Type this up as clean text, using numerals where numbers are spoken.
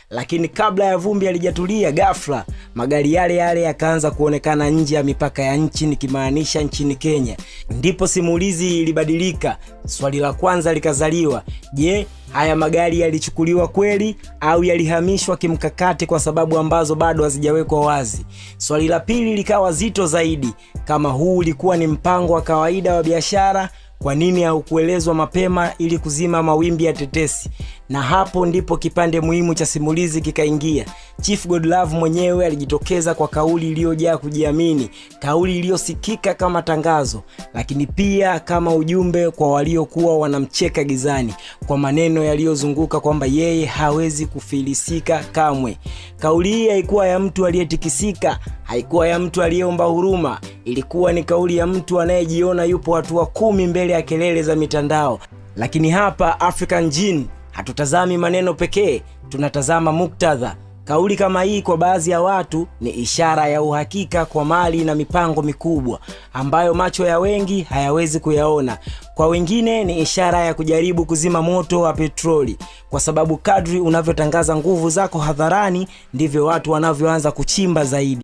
Lakini kabla ya vumbi halijatulia, ghafla magari yale yakaanza kuonekana nje ya mipaka ya nchi, nikimaanisha nchini Kenya. Ndipo simulizi ilibadilika. Swali la kwanza likazaliwa: je, haya magari yalichukuliwa kweli au yalihamishwa kimkakati kwa sababu ambazo bado hazijawekwa wazi? Swali la pili likawa zito zaidi: kama huu ulikuwa ni mpango wa kawaida wa biashara, kwa nini haukuelezwa mapema ili kuzima mawimbi ya tetesi? Na hapo ndipo kipande muhimu cha simulizi kikaingia. Chief Godlove mwenyewe alijitokeza kwa kauli iliyojaa kujiamini, kauli iliyosikika kama tangazo, lakini pia kama ujumbe kwa waliokuwa wanamcheka gizani, kwa maneno yaliyozunguka kwamba yeye hawezi kufilisika kamwe. Kauli hii haikuwa ya mtu aliyetikisika, haikuwa ya mtu aliyeomba huruma, ilikuwa ni kauli ya mtu anayejiona yupo hatua 10 mbele ya kelele za mitandao. Lakini hapa African Gin hatutazami maneno pekee, tunatazama muktadha. Kauli kama hii kwa baadhi ya watu ni ishara ya uhakika kwa mali na mipango mikubwa ambayo macho ya wengi hayawezi kuyaona. Kwa wengine ni ishara ya kujaribu kuzima moto wa petroli, kwa sababu kadri unavyotangaza nguvu zako hadharani ndivyo watu wanavyoanza kuchimba zaidi.